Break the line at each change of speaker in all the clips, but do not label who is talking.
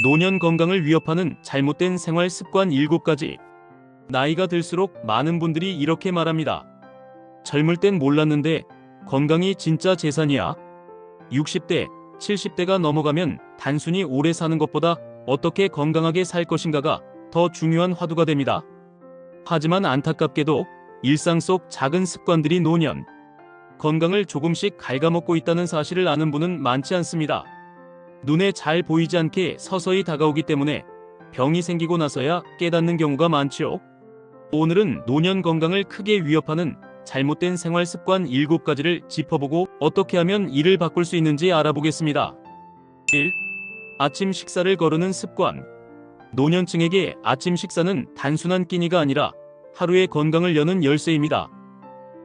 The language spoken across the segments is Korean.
노년 건강을 위협하는 잘못된 생활 습관 7가지. 나이가 들수록 많은 분들이 이렇게 말합니다. 젊을 땐 몰랐는데 건강이 진짜 재산이야. 60대, 70대가 넘어가면 단순히 오래 사는 것보다 어떻게 건강하게 살 것인가가 더 중요한 화두가 됩니다. 하지만 안타깝게도 일상 속 작은 습관들이 노년 건강을 조금씩 갉아먹고 있다는 사실을 아는 분은 많지 않습니다. 눈에 잘 보이지 않게 서서히 다가오기 때문에 병이 생기고 나서야 깨닫는 경우가 많지요. 오늘은 노년 건강을 크게 위협하는 잘못된 생활 습관 7가지를 짚어보고 어떻게 하면 이를 바꿀 수 있는지 알아보겠습니다. 1. 아침 식사를 거르는 습관. 노년층에게 아침 식사는 단순한 끼니가 아니라 하루의 건강을 여는 열쇠입니다.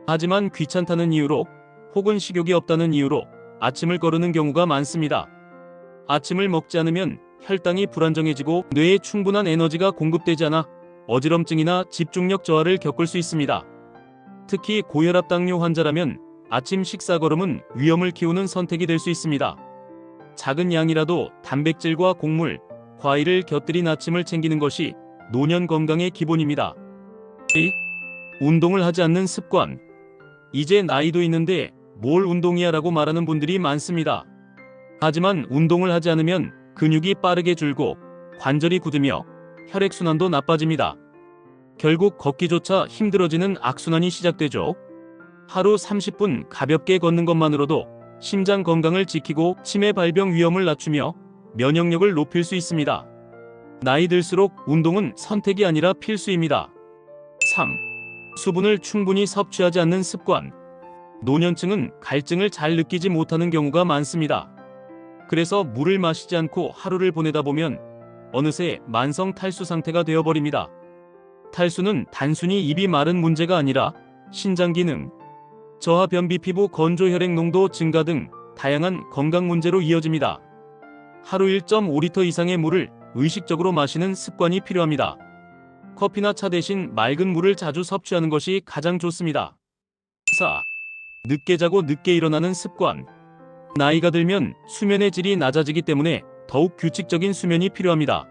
하지만 귀찮다는 이유로 혹은 식욕이 없다는 이유로 아침을 거르는 경우가 많습니다. 아침을 먹지 않으면 혈당이 불안정해지고 뇌에 충분한 에너지가 공급되지 않아 어지럼증이나 집중력 저하를 겪을 수 있습니다. 특히 고혈압 당뇨 환자라면 아침 식사 거름은 위험을 키우는 선택이 될 수 있습니다. 작은 양이라도 단백질과 곡물, 과일을 곁들인 아침을 챙기는 것이 노년 건강의 기본입니다. 2. 운동을 하지 않는 습관. 이제 나이도 있는데 뭘 운동이야 라고 말하는 분들이 많습니다. 하지만 운동을 하지 않으면 근육이 빠르게 줄고 관절이 굳으며 혈액순환도 나빠집니다. 결국 걷기조차 힘들어지는 악순환이 시작되죠. 하루 30분 가볍게 걷는 것만으로도 심장 건강을 지키고 치매 발병 위험을 낮추며 면역력을 높일 수 있습니다. 나이 들수록 운동은 선택이 아니라 필수입니다. 3. 수분을 충분히 섭취하지 않는 습관. 노년층은 갈증을 잘 느끼지 못하는 경우가 많습니다. 그래서 물을 마시지 않고 하루를 보내다 보면 어느새 만성 탈수 상태가 되어버립니다. 탈수는 단순히 입이 마른 문제가 아니라 신장 기능, 저하 변비, 피부 건조, 혈액 농도 증가 등 다양한 건강 문제로 이어집니다. 하루 1.5리터 이상의 물을 의식적으로 마시는 습관이 필요합니다. 커피나 차 대신 맑은 물을 자주 섭취하는 것이 가장 좋습니다. 4. 늦게 자고 늦게 일어나는 습관. 나이가 들면 수면의 질이 낮아지기 때문에 더욱 규칙적인 수면이 필요합니다.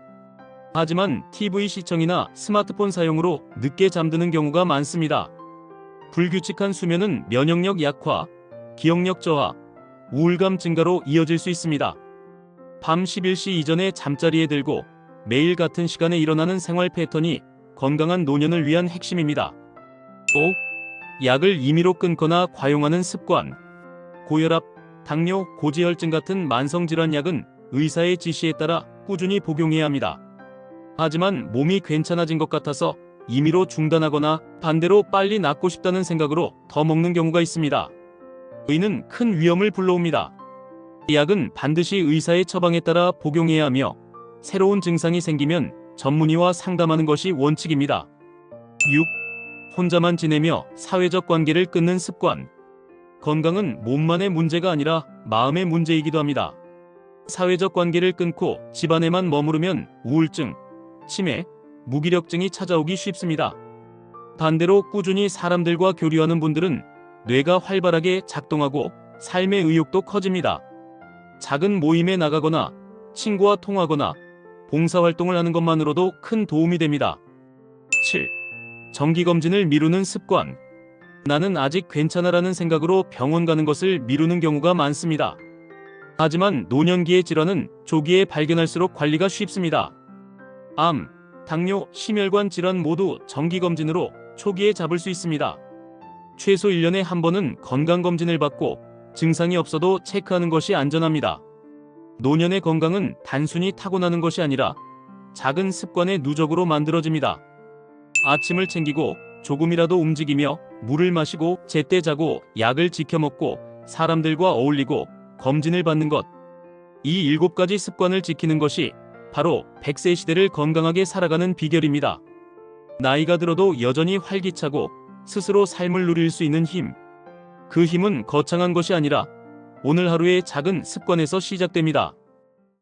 하지만 TV 시청이나 스마트폰 사용으로 늦게 잠드는 경우가 많습니다. 불규칙한 수면은 면역력 약화, 기억력 저하, 우울감 증가로 이어질 수 있습니다. 밤 11시 이전에 잠자리에 들고 매일 같은 시간에 일어나는 생활 패턴이 건강한 노년을 위한 핵심입니다. 5. 약을 임의로 끊거나 과용하는 습관. 고혈압, 당뇨, 고지혈증 같은 만성질환 약은 의사의 지시에 따라 꾸준히 복용해야 합니다. 하지만 몸이 괜찮아진 것 같아서 임의로 중단하거나 반대로 빨리 낫고 싶다는 생각으로 더 먹는 경우가 있습니다. 이는 큰 위험을 불러옵니다. 약은 반드시 의사의 처방에 따라 복용해야 하며 새로운 증상이 생기면 전문의와 상담하는 것이 원칙입니다. 6. 혼자만 지내며 사회적 관계를 끊는 습관. 건강은 몸만의 문제가 아니라 마음의 문제이기도 합니다. 사회적 관계를 끊고 집안에만 머무르면 우울증, 치매, 무기력증이 찾아오기 쉽습니다. 반대로 꾸준히 사람들과 교류하는 분들은 뇌가 활발하게 작동하고 삶의 의욕도 커집니다. 작은 모임에 나가거나 친구와 통화하거나 봉사활동을 하는 것만으로도 큰 도움이 됩니다. 7. 정기검진을 미루는 습관. 나는 아직 괜찮아라는 생각으로 병원 가는 것을 미루는 경우가 많습니다. 하지만 노년기의 질환은 조기에 발견할수록 관리가 쉽습니다. 암, 당뇨, 심혈관 질환 모두 정기검진으로 초기에 잡을 수 있습니다. 최소 1년에 한 번은 건강검진을 받고 증상이 없어도 체크하는 것이 안전합니다. 노년의 건강은 단순히 타고나는 것이 아니라 작은 습관의 누적으로 만들어집니다. 아침을 챙기고 조금이라도 움직이며 물을 마시고 제때 자고 약을 지켜 먹고 사람들과 어울리고 검진을 받는 것. 이 7가지 습관을 지키는 것이 바로 100세 시대를 건강하게 살아가는 비결입니다. 나이가 들어도 여전히 활기차고 스스로 삶을 누릴 수 있는 힘. 그 힘은 거창한 것이 아니라 오늘 하루의 작은 습관에서 시작됩니다.